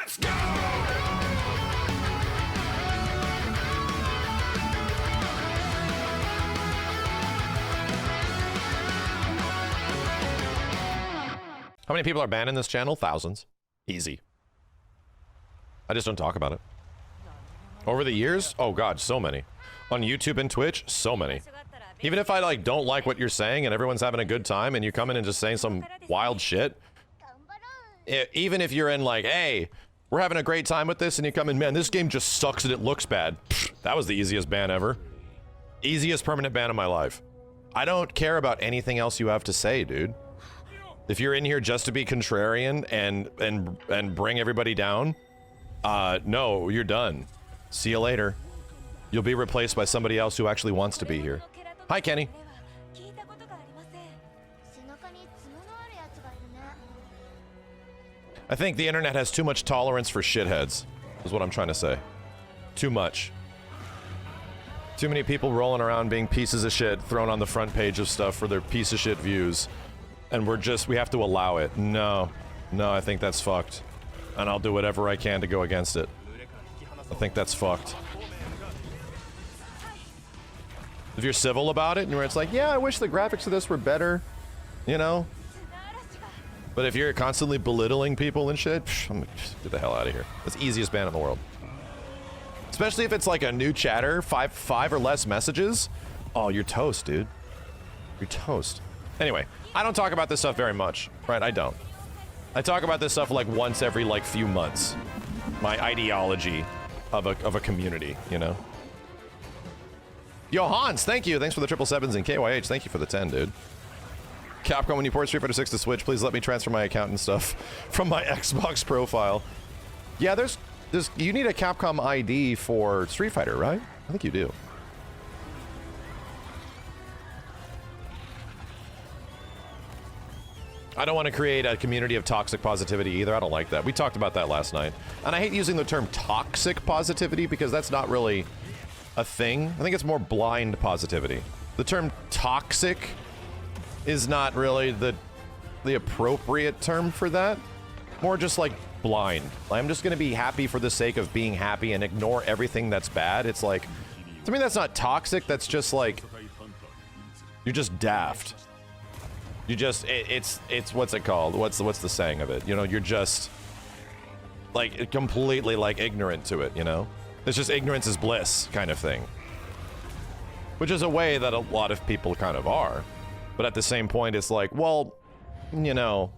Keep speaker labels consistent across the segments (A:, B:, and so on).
A: How many people are banned in this channel? Thousands. Easy. I just don't talk about it. Over the years? Oh god, so many. On YouTube and Twitch? So many. Even if I like don't like what you're saying and everyone's having a good time and you come in and just saying some wild shit, even if you're in like, hey, we're having a great time with this, and you come in, man, this game just sucks and it looks bad. Pfft, that was the easiest ban ever. Easiest permanent ban of my life. I don't care about anything else you have to say, dude. If you're in here just to be contrarian and bring everybody down, no, you're done. See you later. You'll be replaced by somebody else who actually wants to be here. Hi, Kenny. I think the internet has too much tolerance for shitheads, is what I'm trying to say. Too much. Too many people rolling around being pieces of shit thrown on the front page of stuff for their piece of shit views. And we have to allow it. No, I think that's fucked. And I'll do whatever I can to go against it. I think that's fucked. If you're civil about it, and where it's like, yeah, I wish the graphics of this were better, you know? But if you're constantly belittling people and shit, I'm gonna get the hell out of here. That's the easiest ban in the world. Especially if it's like a new chatter, five or less messages. Oh, you're toast, dude. You're toast. Anyway, I don't talk about this stuff very much, right? I don't. I talk about this stuff like once every like few months. My ideology of a community, you know? Yo, Hans, thank you. Thanks for the 777s and KYH. Thank you for the 10, dude. Capcom, when you port Street Fighter 6 to Switch, please let me transfer my account and stuff from my Xbox profile. Yeah, you need a Capcom ID for Street Fighter, right? I think you do. I don't want to create a community of toxic positivity either. I don't like that. We talked about that last night. And I hate using the term toxic positivity because that's not really a thing. I think it's more blind positivity. The term toxic is not really the appropriate term for that. More just like blind. I'm just going to be happy for the sake of being happy and ignore everything that's bad. It's like, to me, that's not toxic. That's just like, you're just daft. You just, it's what's it called? What's the saying of it? You know, you're just like completely like ignorant to it, you know? It's just ignorance is bliss kind of thing. Which is a way that a lot of people kind of are. But at the same point, it's like, well, you know,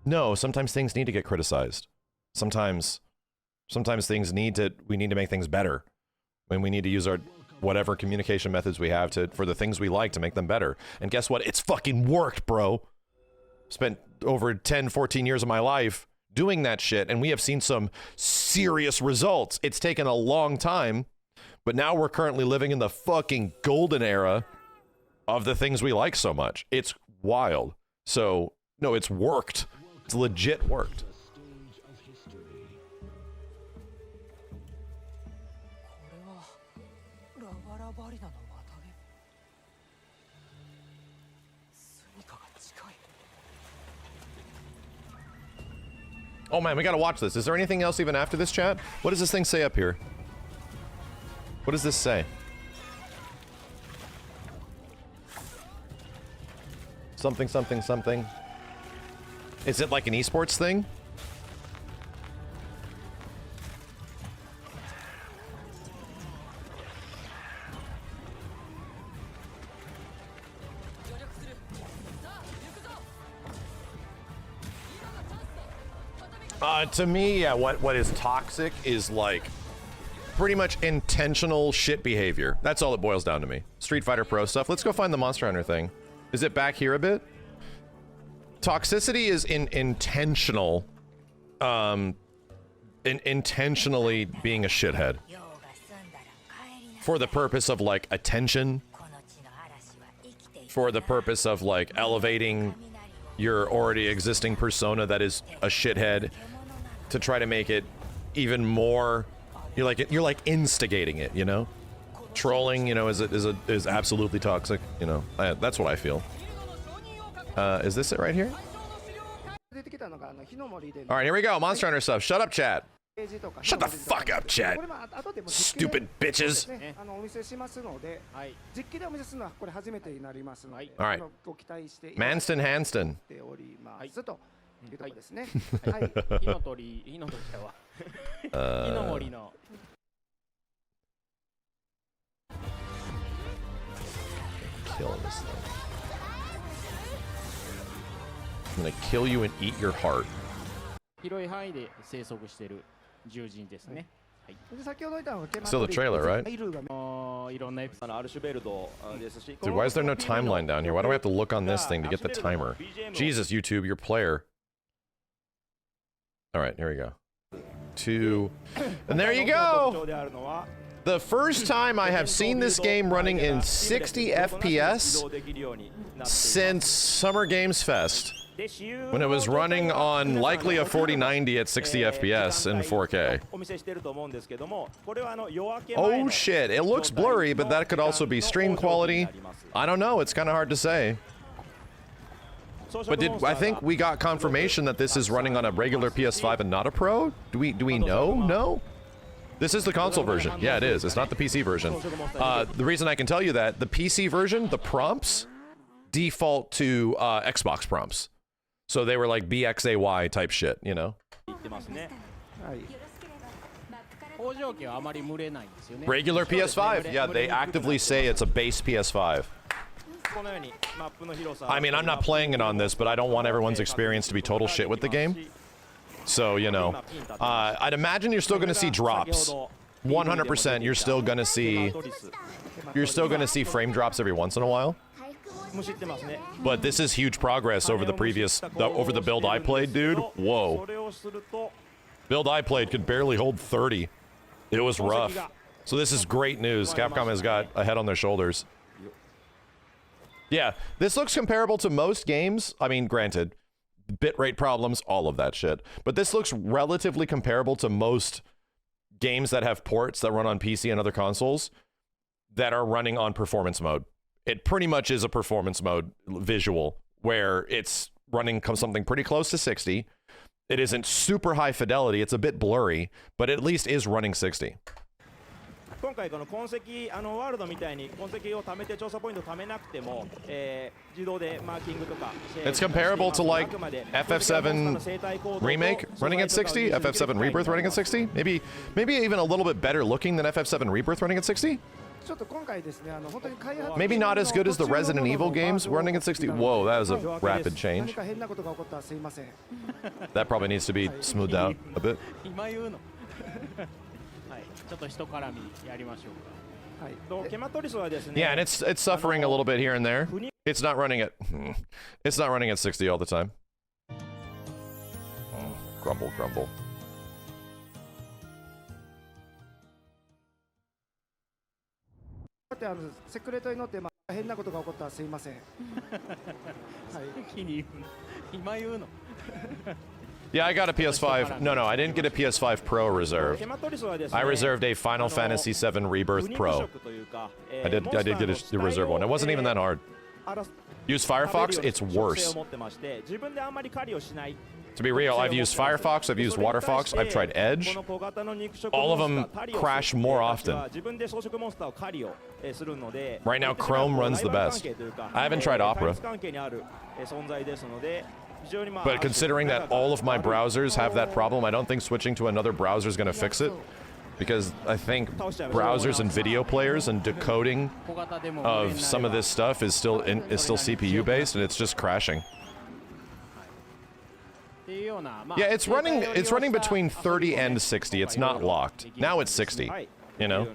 A: no, sometimes things need to get criticized. Sometimes things we need to make things better. When we need to use our whatever communication methods we have for the things we like to make them better. And guess what? It's fucking worked, bro. Spent over 10, 14 years of my life doing that shit, and we have seen some serious results. It's taken a long time, but now we're currently living in the fucking golden era of the things we like so much. It's wild. So, no, it's worked. It's legit worked. Oh man, we gotta watch this. Is there anything else even after this, chat? What does this thing say up here? What does this say? Something, something, something. Is it like an esports thing? To me, yeah, what is toxic is like pretty much intentional shit behavior. That's all it boils down to me. Street Fighter Pro stuff. Let's go find the Monster Hunter thing. Is it back here a bit? Toxicity is intentional, intentionally being a shithead for the purpose of like attention, for the purpose of like elevating your already existing persona that is a shithead, to try to make it even more. You're like instigating it, you know. Trolling, you know, is absolutely toxic. You know, that's what I feel. Is this it right here? All right, here we go. Monster Hunter stuff. Shut up, chat. Shut the fuck up, chat. Stupid bitches. All right. Manston Hanston. Kill this thing. I'm gonna kill you and eat your heart. Still the trailer, right? Dude, why is there no timeline down here? Why do I have to look on this thing to get the timer? Jesus, YouTube, your player. Alright, here we go. 2. And there you go! The first time I have seen this game running in 60 FPS since Summer Games Fest, when it was running on likely a 4090 at 60 FPS in 4K. Oh shit, it looks blurry, but that could also be stream quality. I don't know, it's kind of hard to say. But I think we got confirmation that this is running on a regular PS5 and not a Pro? Do we know? No? This is the console version. Yeah, it is. It's not the PC version. The reason I can tell you that, the PC version, the prompts default to Xbox prompts. So they were like BXAY type shit, you know? Regular PS5. Yeah, they actively say it's a base PS5. I mean, I'm not playing it on this, but I don't want everyone's experience to be total shit with the game. So, you know, I'd imagine you're still going to see drops. 100% you're still going to see frame drops every once in a while. But this is huge progress over the build I played, dude. Whoa. Build I played could barely hold 30. It was rough. So this is great news. Capcom has got a head on their shoulders. Yeah, this looks comparable to most games. I mean, granted, bitrate problems, all of that shit. But this looks relatively comparable to most games that have ports that run on PC and other consoles that are running on performance mode. It pretty much is a performance mode visual where it's running something pretty close to 60. It isn't super high fidelity. It's a bit blurry, but at least is running 60. It's comparable to like FF7 Remake running at 60, FF7 Rebirth running at 60, maybe even a little bit better looking than FF7 Rebirth running at 60. Maybe not as good as the Resident Evil games running at 60. Whoa, that was a rapid change. That probably needs to be smoothed out a bit. Yeah, and it's suffering a little bit here and there. It's not running at 60 all the time. Grumble, grumble. Yeah, I got a PS5. No, I didn't get a PS5 Pro reserved. I reserved a Final Fantasy VII Rebirth Pro. I did get the reserve one. It wasn't even that hard. Use Firefox, it's worse. To be real, I've used Firefox, I've used WaterFox, I've tried Edge. All of them crash more often. Right now, Chrome runs the best. I haven't tried Opera. But considering that all of my browsers have that problem, I don't think switching to another browser is going to fix it. Because I think browsers and video players and decoding of some of this stuff is still CPU based, and it's just crashing. Yeah, it's running between 30 and 60. It's not locked. Now it's 60. You know?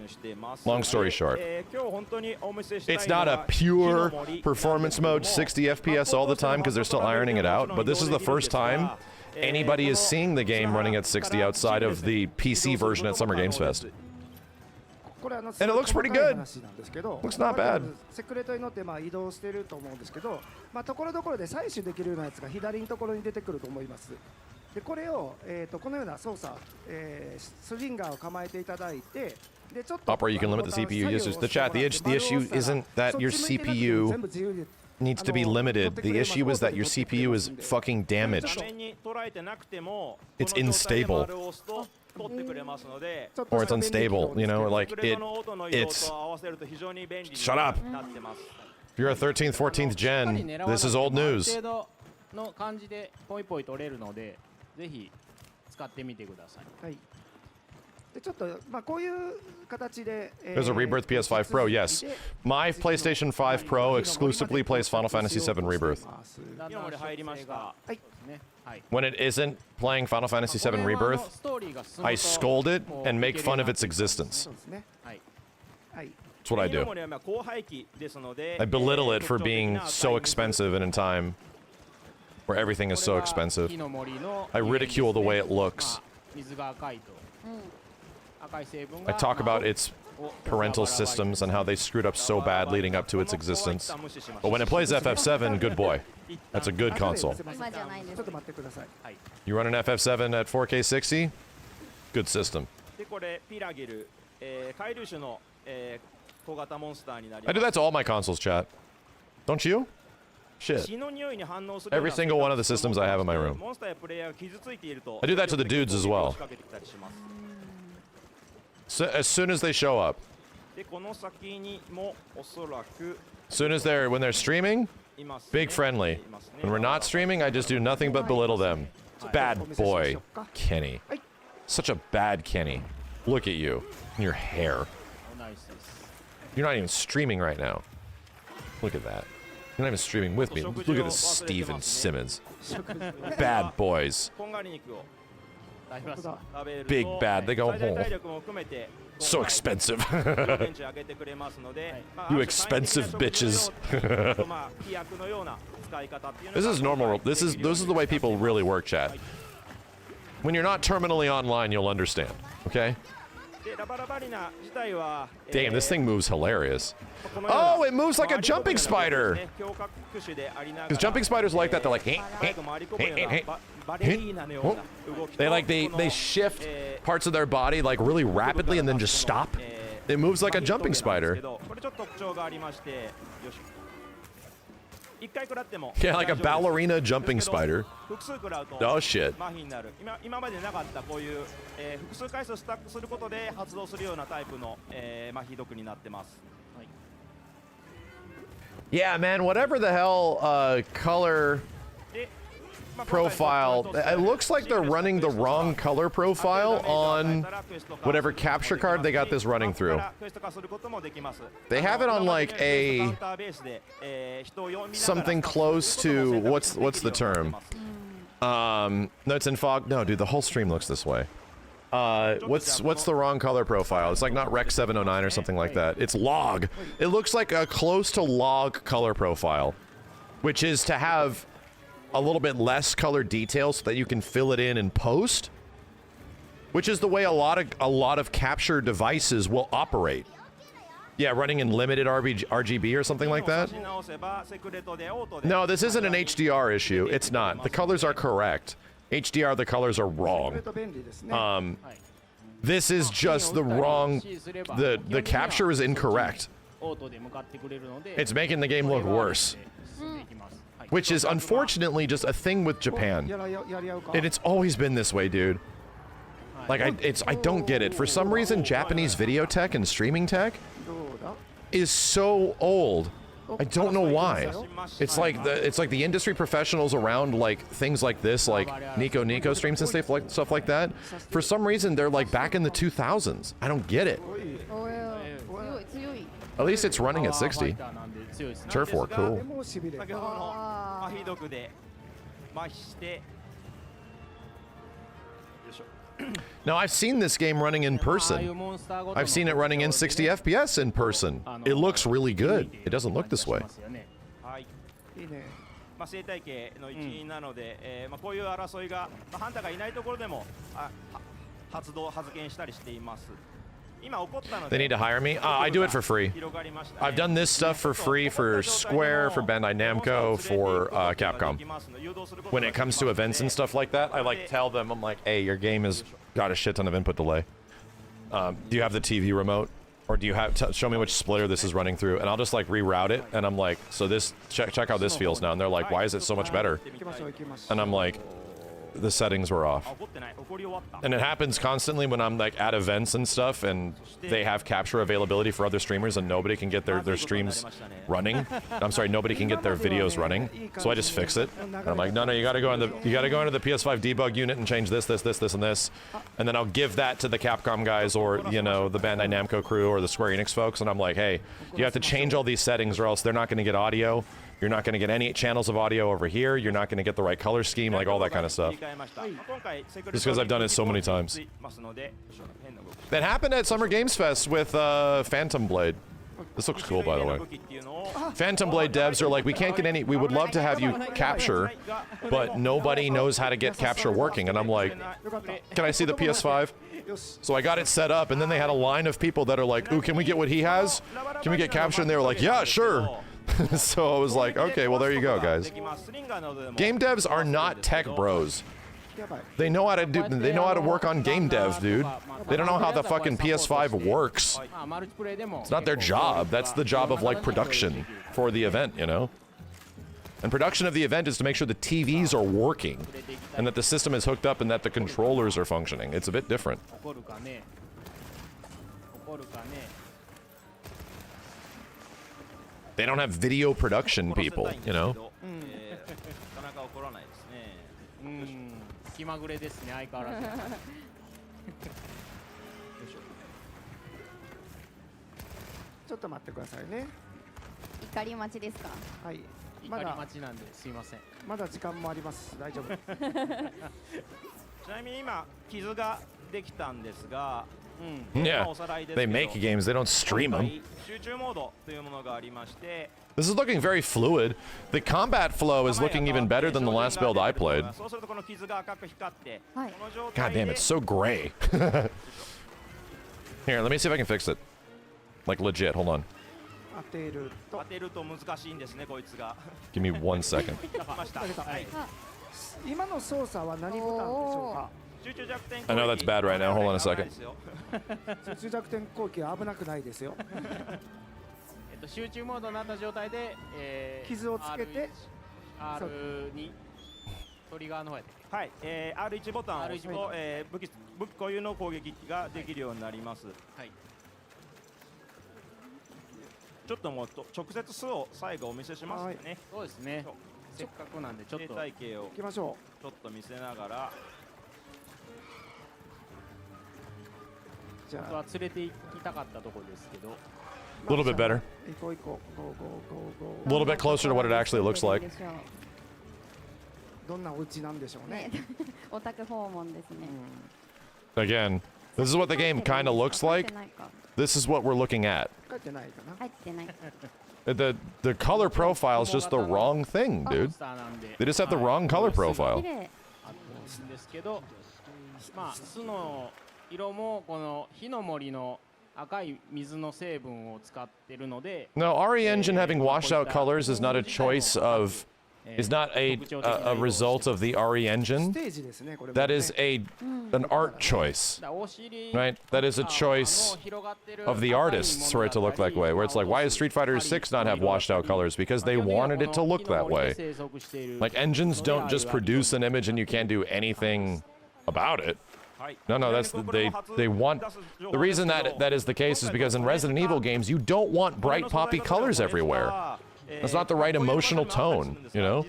A: Long story short. It's not a pure performance mode 60 FPS all the time because they're still ironing it out, but this is the first time anybody is seeing the game running at 60 outside of the PC version at Summer Games Fest. And it looks pretty good. Looks not bad. Opera, you can limit the CPU usage. The issue isn't that your CPU needs to be limited. The issue is that your CPU is fucking damaged. It's unstable. Or it's unstable, you know, like it's... Shut up! If you're a 13th, 14th gen, this is old news. There's a Rebirth PS5 Pro, yes. My PlayStation 5 Pro exclusively plays Final Fantasy VII Rebirth. When it isn't playing Final Fantasy VII Rebirth, I scold it and make fun of its existence. That's what I do. I belittle it for being so expensive in a time where everything is so expensive. I ridicule the way it looks. I talk about its parental systems and how they screwed up so bad leading up to its existence. But when it plays FF7, good boy. That's a good console. You run an FF7 at 4K 60? Good system. I do that to all my consoles, chat. Don't you? Shit. Every single one of the systems I have in my room. I do that to the dudes as well. So, as soon as they show up. Soon as when they're streaming, big friendly. When we're not streaming, I just do nothing but belittle them. Bad boy, Kenny. Such a bad Kenny. Look at you and your hair. You're not even streaming right now. Look at that. You're not even streaming with me. Look at this Steven Simmons. Bad boys. Big bad. They go home. So expensive. You expensive bitches. This is normal. This is the way people really work, chat. When you're not terminally online, you'll understand. Okay? Damn, this thing moves hilarious. Oh, it moves like a jumping spider. Because jumping spiders like that, they're like, they shift parts of their body like really rapidly and then just stop. It moves like a jumping spider. Yeah, like a ballerina jumping spider. Oh shit. Yeah, man, whatever the hell color profile, it looks like they're running the wrong color profile on whatever capture card they got this running through. They have it on like a something close to what's the term? No, it's in fog. No, dude, the whole stream looks this way. What's the wrong color profile? It's like not Rec 709 or something like that. It's log. It looks like a close to log color profile, which is to have a little bit less color detail so that you can fill it in post, which is the way a lot of capture devices will operate. Yeah, running in limited RGB or something like that. No, this isn't an HDR issue. It's not. The colors are correct. HDR, the colors are wrong. This is just the wrong. The capture is incorrect. It's making the game look worse. Which is unfortunately just a thing with Japan. And it's always been this way, dude. Like, I don't get it. For some reason, Japanese video tech and streaming tech is so old. I don't know why. It's like the industry professionals around like things like this, like Nico streams and stuff like that. For some reason, they're like back in the 2000s. I don't get it. At least it's running at 60. Turf war, cool. Now, I've seen this game running in person. I've seen it running in 60 FPS in person. It looks really good. It doesn't look this way. They need to hire me? I do it for free. I've done this stuff for free for Square, for Bandai Namco, for Capcom. When it comes to events and stuff like that, I like tell them, I'm like, hey, your game has got a shit ton of input delay. Do you have the TV remote? or do you have to show me which splitter this is running through, and I'll just like reroute it, and I'm like, so this check how this feels now, and they're like, why is it so much better? And I'm like, the settings were off. And it happens constantly when I'm like at events and stuff, and they have capture availability for other streamers, and nobody can get their streams running. I'm sorry, nobody can get their videos running. So I just fix it. And I'm like, no, you gotta go into the PS5 debug unit and change this, and this. And then I'll give that to the Capcom guys, or you know, the Bandai Namco crew, or the Square Enix folks, and I'm like, hey, you have to change all these settings, or else they're not gonna get audio. You're not going to get any channels of audio over here. You're not going to get the right color scheme, like all that kind of stuff. Just because I've done it so many times. That happened at Summer Games Fest with Phantom Blade. This looks cool, by the way. Phantom Blade devs are like, we can't get any, we would love to have you capture, but nobody knows how to get capture working. And I'm like, can I see the PS5? So I got it set up, and then they had a line of people that are like, ooh, can we get what he has? Can we get capture? And they were like, yeah, sure. So I was like, okay, well, there you go, guys. Game devs are not tech bros. They know how to do, they know how to work on game dev, dude. They don't know how the fucking PS5 works. It's not their job. That's the job of, like, production for the event, you know? And production of the event is to make sure the TVs are working, and that the system is hooked up, and that the controllers are functioning. It's a bit different. They don't have video production people, you know?
B: 気まぐれですね、相変わらず。
C: ちょっと待ってくださいね。
D: 怒り待ちですか？
C: はい。
B: 怒り待ちなんですいません。
C: まだ時間もあります。大丈夫。
E: ちなみに今傷ができたんですが。
A: Yeah, they make games, they don't stream them. This is looking very fluid. The combat flow is looking even better than the last build I played. God damn, it's so gray. Here, let me see if I can fix it. Like legit, hold on. Give me 1 second.
C: 今の操作は何ボタンでしょうか？
A: I know that's bad right now. Hold on a second.
C: 集弱点攻撃は危なくないですよ。
B: 集中モードになった状態で、
C: 傷をつけて
B: R2 トリガーの方やったっ
E: はい、R1 ボタンを押すと、武器固有の攻撃ができるようになります。はい。ちょっともう直接数を最後お見せしますね。
B: そうですね。せっかくなんでちょっと
E: 体系を
C: 行きましょ
E: う。ちょっと見せながら。
B: 本当は連れて行きたかったところですけど。
A: A little bit better. A little bit closer to what it actually looks like.
C: どんなお家なんでしょうね。
D: オタク訪問ですね。
A: Again, this is what the game kind of looks like. This is what we're looking at.
C: 書いてないかな。
D: 入ってない。
A: The color profile is just the wrong thing, dude. They just have the wrong color profile.
B: ですけど、まあ巣の 色もこの火の森の赤い水の成分を使ってるので
A: No, RE Engine having washed out colors is not a choice of, is not a result of the RE Engine. That is an art choice, right? That is a choice of the artists for it to look that way. Where it's like, why does Street Fighter 6 not have washed out colors? Because they wanted it to look that way. Like, engines don't just produce an image and you can't do anything about it. No, that's they want. The reason that is the case is because in Resident Evil games you don't want bright poppy colors everywhere. That's not the right emotional tone, you know?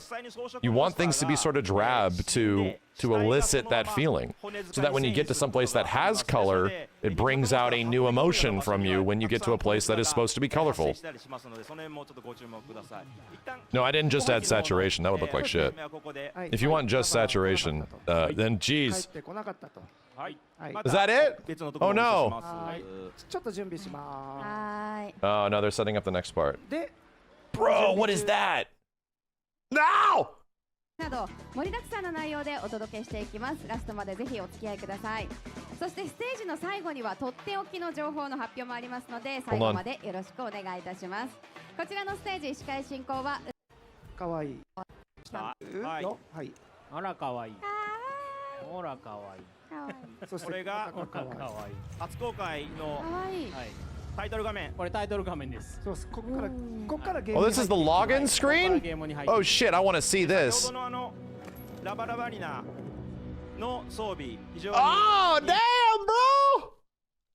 A: You want things to be sort of drab to elicit that feeling. So that when you get to some place that has color, it brings out a new emotion from you when you get to a place that is supposed to be colorful. No, I didn't just add saturation. That would look like shit. If you want just saturation, then geez. Is that it? Oh no. Oh no, they're setting up the next part. Bro, what is that? No!
D: など盛りだくさんの内容でお届けしていきます。ラストまでぜひお付き合いください。そしてステージの最後にはとっておきの情報の発表もありますので、最後までよろしくお願いいたします。こちらのステージ司会進行は
C: かわいい。
E: はい。
C: はい。
B: あらかわいい。ほらかわいい。
D: かわいい。
C: そして
E: これが
C: かわいい。
E: 初公開のタイトル画面。
B: これタイトル画面です。
C: そうです。こっからゲー
A: Oh,
C: ム
A: this is the login screen? Oh shit, I want to see
E: 先
A: this.
E: ほどのラバラバリナの装備非常に
A: Oh, damn, bro!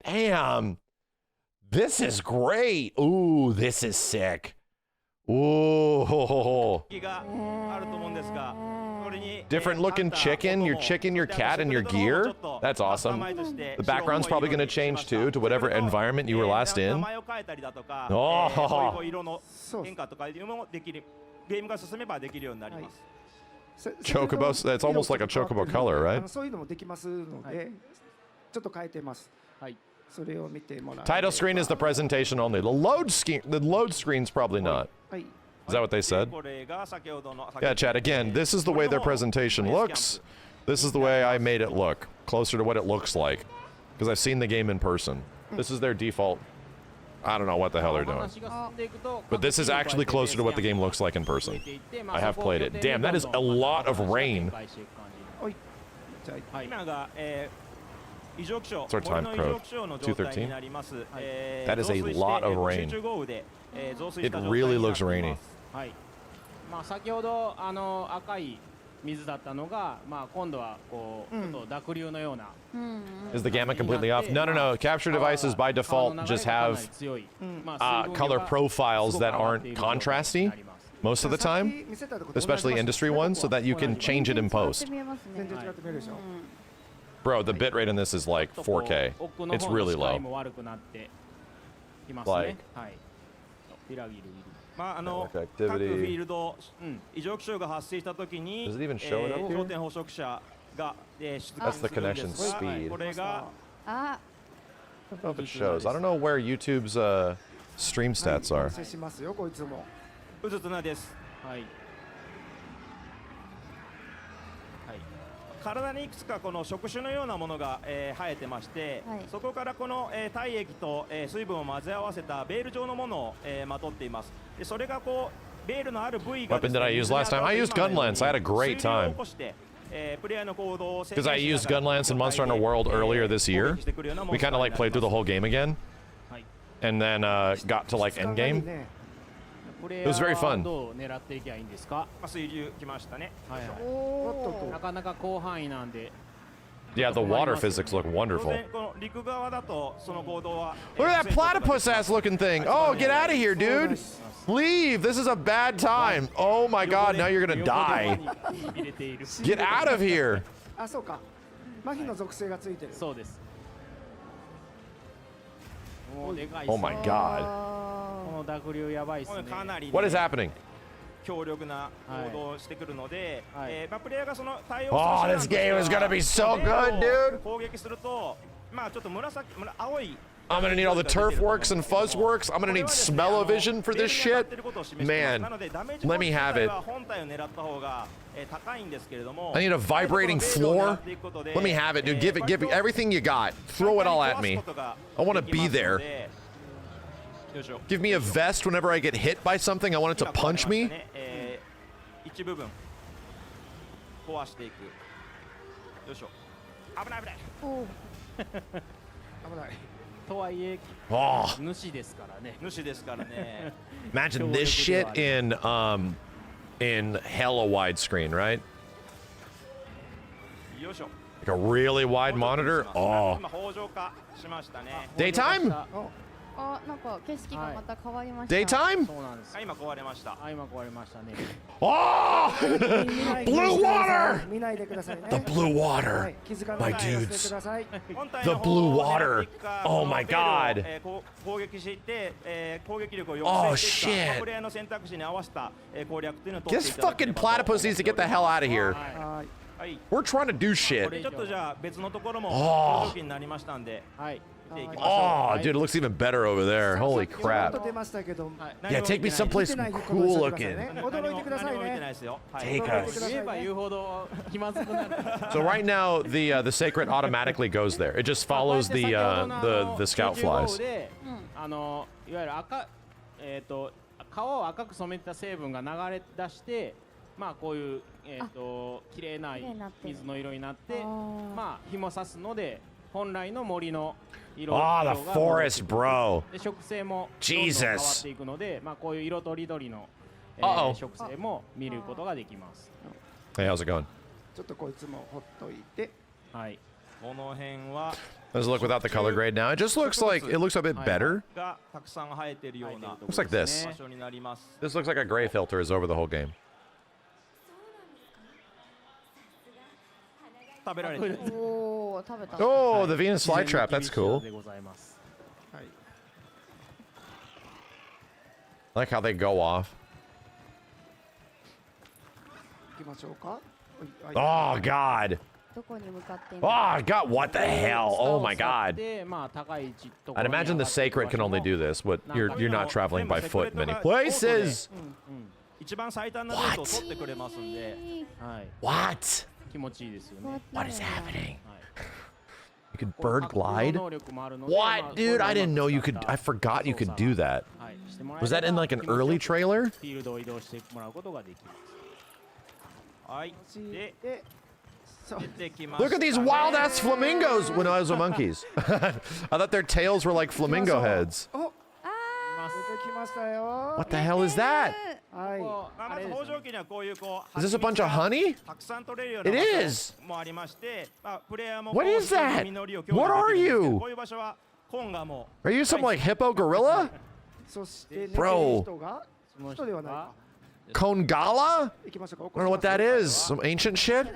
A: Damn. This is great. Ooh, this is sick. Ooh.
E: 気があると思うんですが、それに
A: Different looking chicken, your chicken, your cat, and your gear? That's awesome. The background's probably going to change too to whatever environment you were last
E: 名
A: in.
E: 前を変えたりだとか、
A: おー
E: そういう色の変化とかいうのもできる。ゲームが進めばできるようになります。
A: Chocobo, that's almost like a chocobo color, right?
C: そういうのもできますので、ちょっと変えてます。
B: はい。
C: それを見てもらう。
A: Title screen is the presentation only. The load screen's probably not.
C: はい。
A: Is that what they said?
E: これが先ほどの
A: Yeah, Chad, again, this is the way their presentation looks. This is the way I made it look. Closer to what it looks like. Because I've seen the game in person. This is their default. I don't know what the hell they're doing. But this is actually closer to what the game looks like in person. I have played it. Damn, that is a lot of rain.
C: じゃあ
E: 今が、異常気象、
A: What's our time
E: 森の異常気象の状態になります。
A: That is a lot of rain.
E: 集中豪雨で、増水し
A: It
E: た状態に
A: really
E: な
A: looks
E: ってい
A: rainy.
E: ます。
B: はい。まあ先ほど赤い水だったのが、まあ今度はこうちょっと濁流のような。
A: Is the gamut completely off? No, no, no. Capture devices by default just have color profiles that aren't contrasty most of the time, especially industry ones, so that you can change it in post.
C: 全然違って見えるでしょ。
A: Bro, the bitrate in this is like 4K. It's really low.
B: も悪くなってきます
A: Like
B: ね。はい。ビラギルいる。
E: まあ
A: Network
E: 各
A: activity.
E: フィールド、異常気象が発生したときに、
A: Does it even show it up here?
E: 焦点捕食者が、出現
A: That's the
E: するんです
A: connection
E: が
A: speed.
E: これが
D: あ、
A: I don't know if it shows. I don't know where YouTube's stream stats
C: はい
A: are.
C: 完成しますよ、こいつも。
E: うずつなです。
B: はい。はい。
E: 体にいくつかこの触手のようなものが、生えてまして、
D: はい
E: そこからこの、体液と、水分を混ぜ合わせたベール状のものを、まとっています。でそれがこうベールのある部位が
A: Weapon did I use last time? I used Gunlance. I had a great time. Because I used Gunlance in Monster Hunter World earlier this year. We kind of like played through the whole game again.
B: はい。
A: And then got to like
C: 時間がいい
A: endgame.
C: ね。
B: これ
A: It was very
B: は
A: fun.
B: どう狙っていけばいいんですか。
E: 水流来ましたね。
B: はいはい。
C: おっとっと
B: なかなか広範囲なんで。
A: Yeah, the water physics look
E: 当
A: wonderful.
E: 然この陸側だとその行動は
A: Look at that platypus ass looking thing. Oh, get out of here, dude. Leave. This is a bad time. Oh my god, now you're gonna die.
B: 入れている。
A: Get out of here.
C: あ、そうか。麻痺の属性がついてる。
B: そうです。もうでかいっす。
A: Oh my
B: こ
A: god.
B: の濁流やばいっすね。
E: かなり、ね、
A: What is happening?
E: 強力な行動をしてくるので、
B: はい
E: まあプレイヤーがその対応
A: Oh, this game is gonna be so good, dude.
E: 攻撃すると、まあちょっと青い
A: I'm gonna need all the turf works and fuzz works. I'm gonna need smell-o-vision for this shit. Man, let me have it. I need a vibrating floor. Let me have it, dude. Give me everything you got. Throw it all at me. I want to be there. Give me a vest whenever I get hit by something. I want it to punch me.
E: 一部分壊していく。よいしょ。危ない危ない。
C: 危ない。
B: とはいえ
A: Oh,
B: 主ですからね。
E: 主ですからね。
A: imagine this shit in hella widescreen, right?
E: よいしょ。
A: Like a really wide monitor. Oh,
E: 今北上化しましたね。
A: daytime?
D: あ、なんか景色がまた変わりました。
A: Daytime?
B: そうなんです。
E: 今壊れました。
B: あ、今壊れましたね。
A: Oh, blue water.
C: 見ないでくださいね。
A: The blue
C: は
A: water.
C: い、気づか
A: My
C: ないようにして
A: dudes.
C: ください。
A: The blue water. Oh my god.
E: 攻撃して、攻撃力を
A: Oh
E: 抑制していく
A: shit.
E: か、プレイヤーの選択肢に合わせた、攻略っていうのを取って
A: This
E: いただけ
A: fucking
E: ればと
A: platypus needs to get the hell out of here.
C: はい。
E: はい。
A: We're trying to do
E: こ
A: shit.
E: れちょっとじゃあ別のところも
A: あー
E: 補助機になりましたんで、
B: はい。
E: 見ていきましょう。
A: Oh, dude, it looks even better over there. Holy
C: ちょっ
A: crap.
C: と出ましたけど、
A: Yeah, take me someplace
C: 見てないこと
A: cool
C: にしてください
A: looking.
C: ね。驚いてください
E: 何も見てない
C: ね。
E: ですよ。はい。
A: Take
C: 驚いてくださいね
B: 言えば言うほど気まずくなる。
A: So right now, the sacred automatically goes there. It just follows the scout flies.
B: でいわゆる川を赤く染めた成分が流れ出して、まあこういう綺麗な
D: 綺麗になってる
B: 水の色になって、
D: あー
B: まあ日も差すので本来の森の色
A: Oh,
B: が
A: the forest, bro.
B: で植生もどんどん変わ
A: Jesus.
B: っていくので、まあこういう色とりどりの、
A: Uh-oh.
B: 植生も見ることができます。
A: Hey, how's it going?
C: ちょっとこいつもほっといて。
B: はい。
E: この辺は
A: Let's look without the color grade now. It just looks like it looks a bit better.
E: がたくさん生えているような
A: Looks like this.
E: 場所になります。
A: This looks like a gray filter is over the whole game.
E: 食べられてる。
D: おお、食べた。
A: Oh, the Venus flytrap. That's cool.
B: でございます。
C: はい。
A: I like how they go off.
C: 行きましょうか。はい
A: Oh God.
D: どこに向かってい
A: Oh God. What the hell? Oh my God.
B: で、まあ高い位置とこ
A: I'd
B: ろに
A: imagine the
B: 上がっていく
A: sacred can
B: 場所
A: only
B: も
A: do this, but you're not traveling by foot many places.
E: 一番最短なルートを取ってくれますんで。
B: はい。
A: What?
B: 気持ちいいですよね。
A: What is happening?
B: はい。
A: You could bird glide?
B: 能力もあるので、
A: What, dude? I didn't know you could. I forgot you could do that.
B: はい。してもらえ
A: Was
B: れ
A: that in
B: ば
A: like an
B: 気持ちよく
A: early trailer?
B: フィールドを移動してもらうことができます。
E: はい。で、
C: で、そう
E: 出てきました
A: Look at these wild ass flamingos. When I was monkeys, I thought their tails were like flamingo heads.
C: お、出てきましたよ。
A: What the hell is that?
C: はい。
E: まず北条記にはこういうこう
A: Is this a bunch of honey?
E: たくさん取れるような
A: It
E: 場
A: is.
E: 所もありまして、まあプレイヤーも
A: What is that?
E: 実りを享受
A: What are
E: できるんですけど
A: you?
E: こういう場所はコンガも
A: Are you some like hippo gorilla?
C: そして寝てる
A: Bro
C: 人が人ではないか。
A: Kongala?
C: 行きましょう
A: I
C: か。
A: don't know what that is. Some ancient shit?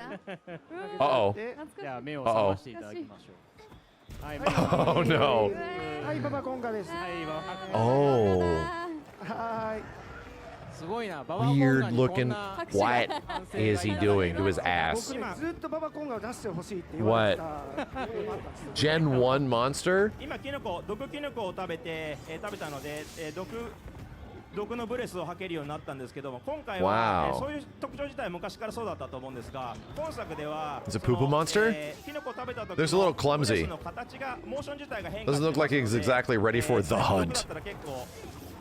A: Uh-oh.
C: で
B: じゃあ目を覚ましていただきましょう。はい。
A: Oh no.
C: はい、ババコンガです。
B: はい。わ
A: Oh.
C: はーい。
B: すごいな。ババコンガ
A: Weird
B: にこん
A: looking.
B: な
A: What is he doing to his
C: 僕
A: ass?
C: ねずっとババコンガを出してほしいって言われてた。
A: Gen 1 monster?
E: 今キノコ毒キノコを食べて、食べたので、毒のブレスを吐けるようになったんですけども今回は、
A: Wow.
E: そういう特徴自体は昔からそうだったと思うんですが今作では
A: Is it poo-poo monster?
E: キノコを食べた時
A: There's a little clumsy.
E: ブレスの形がモーション自体が変化
A: Doesn't look like he's exactly ready for the
E: だ
A: hunt.
E: ったら結構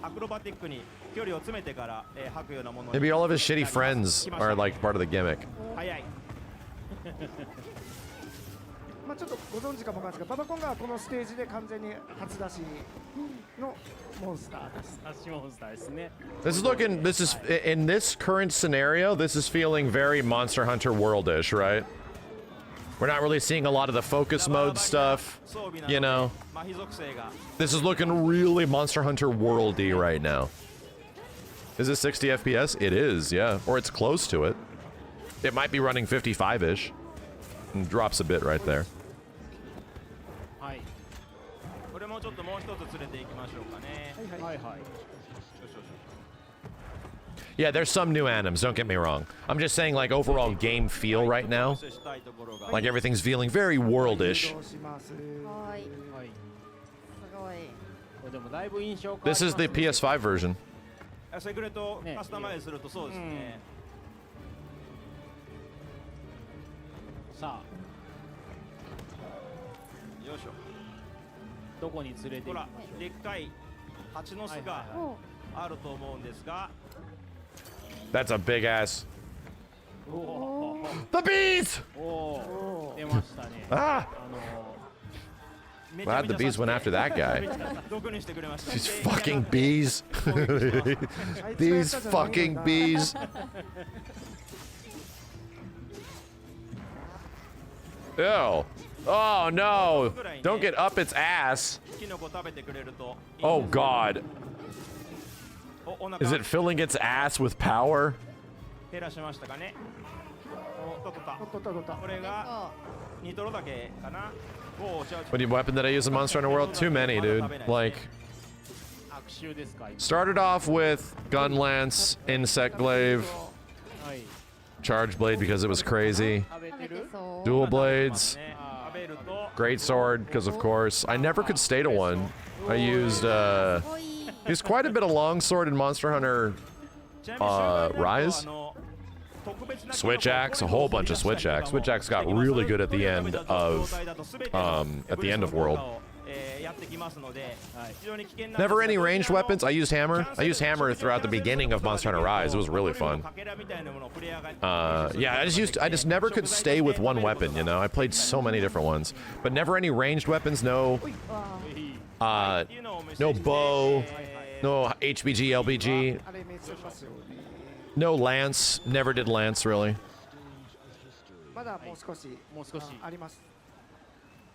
E: アクロバティックに距離を詰めてから、吐くようなものに
A: Maybe all of his shitty friends are like part of the gimmick.
E: 早い
C: まあちょっとご存知かもわかんないですが、ババコンガはこのステージで完全に初出しのモンスターです。
B: 足モンスターですね。
A: This is looking. This is in this current scenario. This is feeling very Monster Hunter worldish, right? We're not really seeing a lot of the focus mode stuff. You know,
E: 麻痺属性が
A: this is looking really Monster Hunter worldy right now. Is it 60 FPS? It is, yeah, or it's close to it. It might be running 55-ish. And drops a bit right there.
B: はい。
E: これもちょっともう一つ連れて行きましょうかね
B: はいはい。
A: Yeah, there's some new anims. Don't get me wrong. I'm just saying, like overall game feel right now.
E: したいところが
A: Like everything's feeling very worldish.
C: どうします。
D: はい。
B: はい。
D: すごい。
B: これでもだいぶ印象変わりま
A: This
B: す
A: is
B: ね
A: the PS5 version.
E: セグレットカスタマイズするとそうですね、
B: さあ
E: よいしょ
B: どこに連れて行
E: ほら
B: きましょ
E: でっかい蜂の巣が
D: お
E: あると思うんですが
A: That's a big ass.
B: う。お
A: The bees!
B: おお出ましたね。
A: Ah!
E: め
A: Glad the bees went after that guy.
E: 毒にしてくれました
A: These fucking bees. These fucking bees. Ew. Oh no. Don't get up its ass.
E: キノコ食べてくれると
A: Oh god.
E: お腹
A: Is it filling its ass with power?
E: 減らしましたかねお取った
C: とっとっとっとっと。
E: これがニトロだけかなおお違う違う
A: What weapon did I use in Monster Hunter World? Too many, dude. Like,
B: 悪臭ですか。今
A: started off with Gun Lance, Insect Glaive,
B: はい。
A: Charge Blade because it was crazy,
B: 食べ
D: 食べて
B: てる。
D: そう。
A: Dual Blades,
E: ね食べると
A: Great Sword because of course. I never could stay to one. I used used quite a bit of Longsword in Monster Hunter
E: ちなみに終盤になると
A: Rise?
E: 特別な
A: Switch Axe, a whole bunch of Switch Axe. Switch Axe got really good at the end of World.
E: ってきますので、非常に危険なんですが
A: Never any ranged weapons. I used hammer. I used hammer throughout the beginning of Monster Hunter Rise. It was really fun. Yeah, I just never could stay with one weapon, you know? I played so many different ones. But never any ranged weapons, no no bow, no HBG, LBG,
C: あれイメージしますよ。
A: no lance. Never did lance, really.
C: まだもう少し
B: もう少し
C: あります。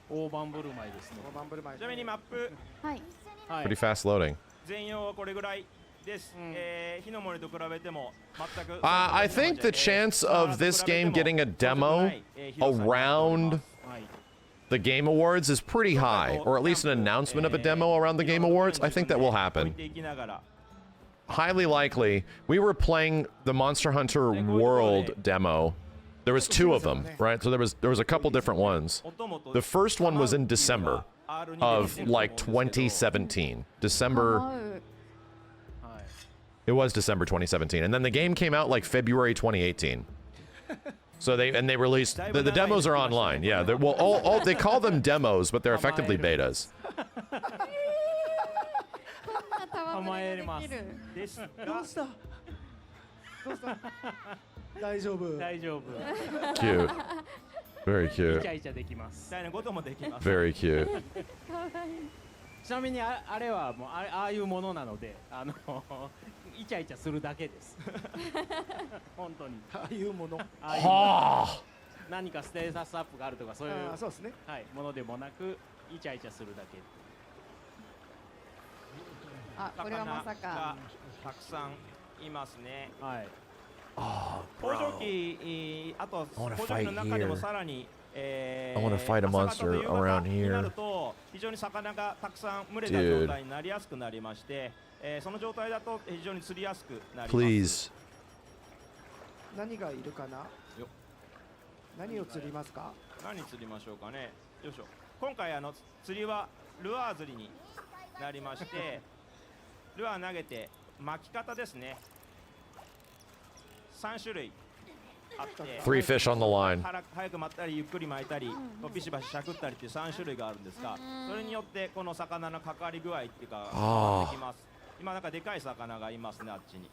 B: 大盤振る舞いですね。
C: バンブル前
E: ちなみにマップ
D: はい。
B: はい
A: Pretty fast loading.
E: 全容はこれぐらいです。火の森と比べても全く
A: I think the chance of this game getting a demo around the Game Awards is pretty high, or at least an announcement of a demo around the Game Awards. I think that will happen. Highly likely. We were playing the Monster Hunter World demo. There was 2 of them, right? So there was a couple different ones. The first one was in December of like 2017. December.
D: はい。
A: It was December 2017, and then the game came out like February 2018. So they released the demos are online. Yeah, well, all they call them demos, but they're effectively betas.
D: こんな戯れができる。
E: ですが
C: どうした？どうした？大丈夫。
B: 大丈夫。
A: Cute, very
B: イチ
A: cute,
B: ャイチャできます。
E: みたいなこともできます。
A: very cute.
B: ちなみにあれはもうああいうものなので、イチャイチャするだけです。本当に。
C: ああいうもの。
B: ああいう
A: Ah,
B: 何かステータスアップがあるとかそういう
C: ああそうですね。
B: はいものでもなくイチャイチャするだけ。
D: あ、これはまさか。
E: がたくさんいますね。
B: はい。
E: 工場機、あと
A: I wanna
E: 工場機の
A: fight
E: 中でも
A: here.
E: さらに、
A: I wanna fight a monster
E: 朝方と夕方
A: around
E: に
A: here.
E: なると非常に魚がたくさん群れた状態になりやすくなりまして、その状態だと非常に釣りやすくなります。
A: please.
C: 何がいるかな？
E: よ
C: 何を釣りますか？
E: 何釣りましょうかね。よいしょ。今回釣りはルアー釣りになりまして、ルアー投げて巻き方ですね。3種類あって、
A: 3 fish on the line.
E: 早く巻ったりゆっくり巻いたり、ビシバシしゃくったりっていう3種類があるんですが、それによってこの魚のかかり具合っていうか変わってきます。今なんかでかい魚がいますね、あっちに。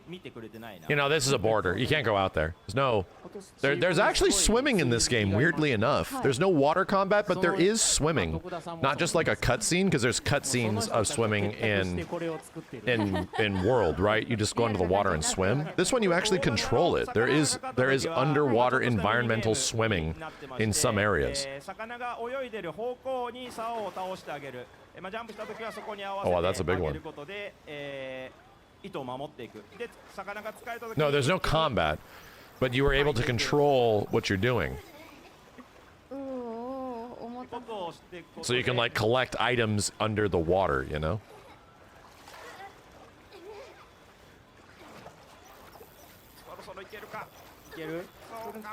E: 見てくれてないな。
A: You know, this is a border. You can't go out there. There's actually swimming in this game, weirdly enough. There's no water combat, but there is swimming. Not just like a cutscene, because there's cutscenes of swimming in World, right? You just go into the water and swim. This one, you actually control it. There is underwater environmental swimming in some areas.
E: 魚が泳いでる方向に竿を倒してあげる。ジャンプした時はそこに合わ
A: Oh, wow,
E: せ
A: that's a
E: て
A: big
E: あ
A: one.
E: げることで、糸を守っていく。で、魚が使えた時
A: No, there's no combat, but you were able to control what you're doing.
D: うおー、重た
E: ことをしていくこと
A: So
E: で
A: you can like collect items under the water, you know?
E: そろそろいけるか。いける。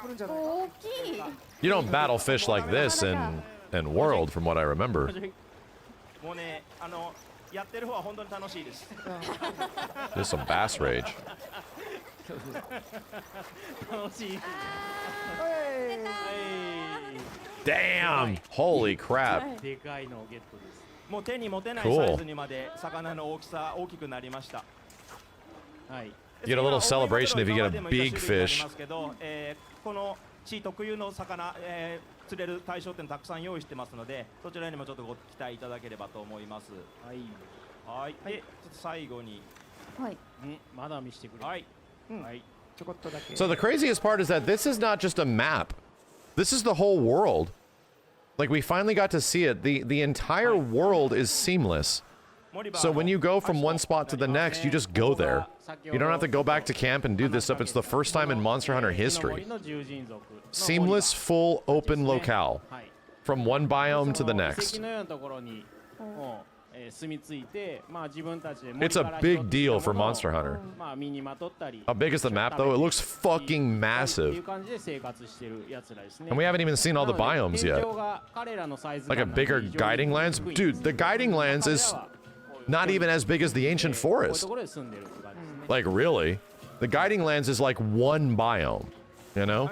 C: 来るんじゃない？
D: 大きい。
A: You don't battle fish like this in World, from what I remember.
E: もうね、やってる方は本当に楽しいです。
A: There's some bass rage.
B: 楽しい。
A: Damn! Holy crap.
B: でかいのをゲットです。
E: もう手に持てない
A: Cool.
E: サイズにまで魚の大きくなりました。
B: はい。
A: You get a little celebration if you get a big fish.
E: この地特有の魚、釣れる対象点たくさん用意してますので、そちらにもちょっとご期待いただければと思います。
B: はい。
E: はい。で、ちょっと最後に、
D: はい。
B: まだ見せてくれる。
E: はい。
B: はい。
C: ちょこっとだけ。
A: So the craziest part is that this is not just a map. This is the whole world. Like we finally got to see it. The entire world is seamless. So when you go from one spot to the next, you just go there. You don't have to go back to camp and do this stuff. It's the first time in Monster Hunter history. Seamless, full, open locale. From one biome to the next. It's a big deal for Monster Hunter. How big is the map though? It looks fucking massive. And we haven't even seen all the biomes yet. Like a bigger guiding lands? Dude, the guiding lands is not even as big as the ancient forest. Like really? The guiding lands is like one biome. You know?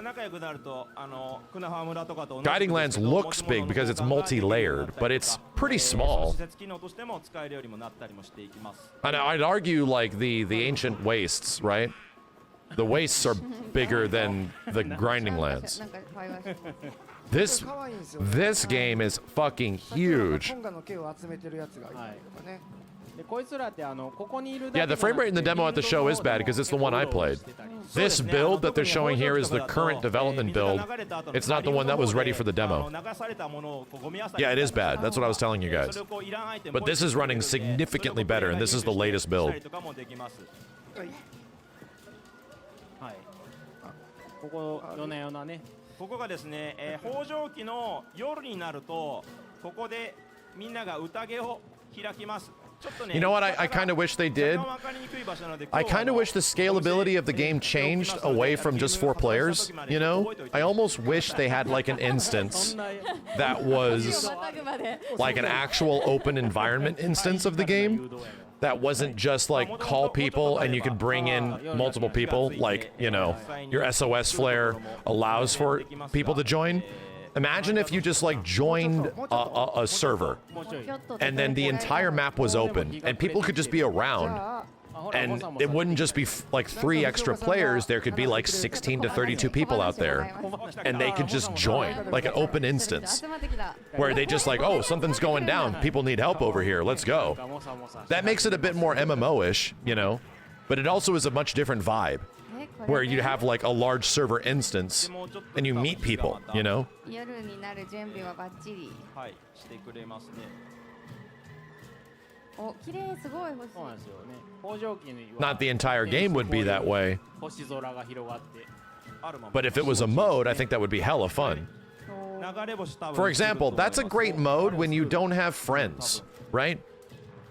A: Guiding Lands looks big because it's multi-layered, but it's pretty small. And I'd argue like the ancient wastes, right? The wastes are bigger than the Grinding Lands. This game is fucking huge. Yeah, the frame rate in the demo at the show is bad because it's the one I played. This build that they're showing here is the current development build. It's not the one that was ready for the demo. Yeah, it is bad. That's what I was telling you guys. But this is running significantly better, and this is the latest build.
B: ここ夜な夜なね。
E: ここがですね、北条記の夜になるとここでみんなが宴を開きます。
A: You know what I kind of wish they did? I kind of wish the scalability of the game changed away from just 4 players, you know? I almost wish they had like an instance that was like an actual open environment instance of the game that wasn't just like call people and you could bring in multiple people, like, you know, your SOS flare allows for people to join. Imagine if you just like joined a server and then the entire map was open and people could just be around and it wouldn't just be like 3 extra players. There could be like 16 to 32 people out there and they could just join like an open instance where they just like, oh, something's going down. People need help over here. Let's go. That makes it a bit more MMO-ish, you know, but it also is a much different vibe. Where you have like a large server instance and you meet people, you know? Not the entire game would be that way. But if it was a mode, I think that would be hella fun. For example, that's a great mode when you don't have friends, right?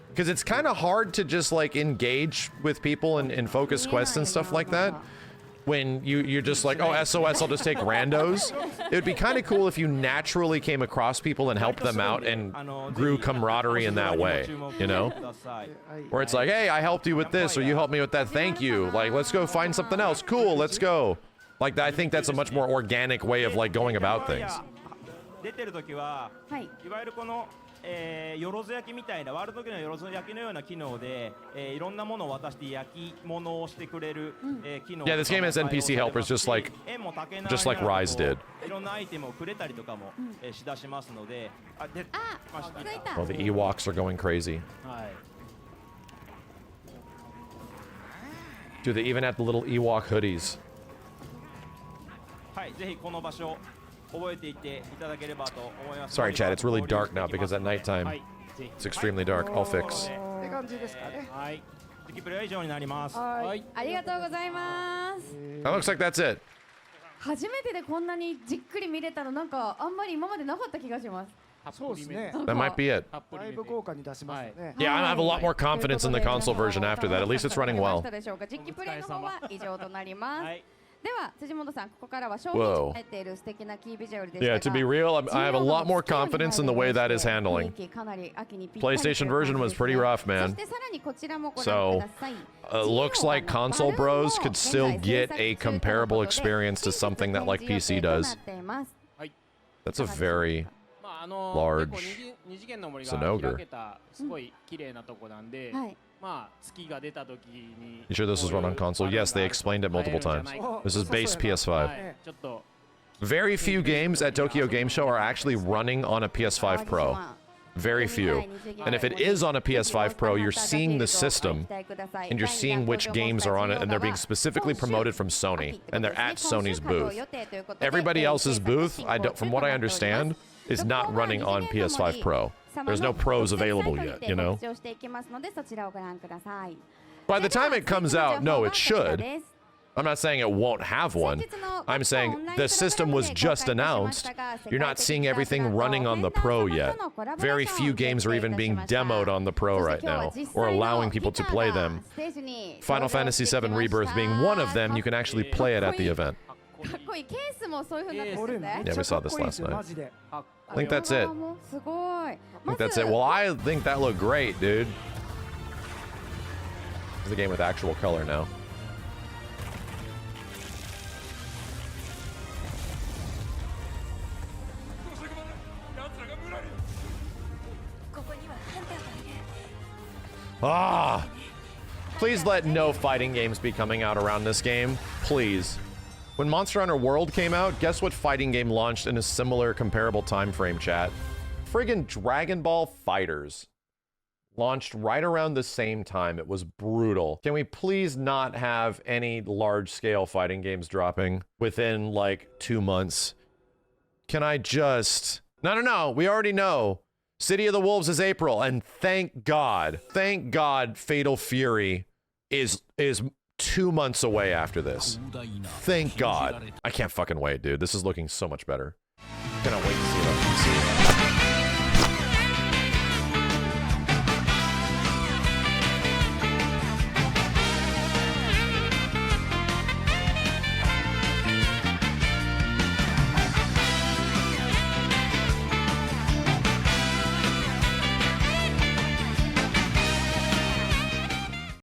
A: Because it's kind of hard to just like engage with people in focus quests and stuff like that. When you're just like, oh, SOS, I'll just take randos. It would be kind of cool if you naturally came across people and helped them out and grew camaraderie in that way, you know? Where it's like, hey, I helped you with this, or you helped me with that, thank you. Like, let's go find something else. Cool, let's go. Like, I think that's a much more organic way of like going about things. よろず焼きみたいなワールド時のよろず焼きのような機能で、いろんなものを渡して焼き物をしてくれる、機能。Yeah, this game has NPC helpers just like Rise did. いろんなアイテムをくれたりとかも、しだしますので。Well, the Ewoks are going crazy. Dude, they even have the little Ewok hoodies. はい、ぜひこの場所。 Sorry, Chad, it's really dark now because at nighttime it's extremely dark. I'll fix. That looks like that's it.
D: 初めてでこんなにじっくり見れたのなんかあんまり今までなかった気がします。
A: That might be it. Yeah, I have a lot more confidence in the console version after that. At least it's running well. では辻本さん、ここからは商品に入っている素敵なキービジュアルでしたが、 Yeah, to be real, I have a lot more confidence in the way that is handling. PlayStation version was pretty rough, man. So, looks like console bros could still get a comparable experience to something that like PC does. That's a very large Zenogre. You sure this was run on console? Yes, they explained it multiple times. This is base PS5. Very few games at Tokyo Game Show are actually running on a PS5 Pro. Very few. And if it is on a PS5 Pro, you're seeing the system, and you're seeing which games are on it, and they're being specifically promoted from Sony, and they're at Sony's booth. Everybody else's booth, from what I understand, is not running on PS5 Pro. There's no pros available yet, you know? By the time it comes out, no, it should. I'm not saying it won't have one. I'm saying the system was just announced. You're not seeing everything running on the Pro yet. Very few games are even being demoed on the Pro right now, or allowing people to play them. Final Fantasy VII Rebirth being one of them, you can actually play it at the event. Yeah, we saw this last night. I think that's it. I think that's it. Well, I think that looked great, dude. It's a game with actual color now. Ah! Please let no fighting games be coming out around this game. Please. When Monster Hunter World came out, guess what fighting game launched in a similar comparable time frame, chat? Friggin' Dragon Ball FighterZ. Launched right around the same time. It was brutal. Can we please not have any large-scale fighting games dropping within, like, 2 months? Can I just... No, we already know. City of the Wolves is April, and thank God, Fatal Fury is 2 months away after this. Thank God. I can't fucking wait, dude. This is looking so much better. Cannot wait to see that.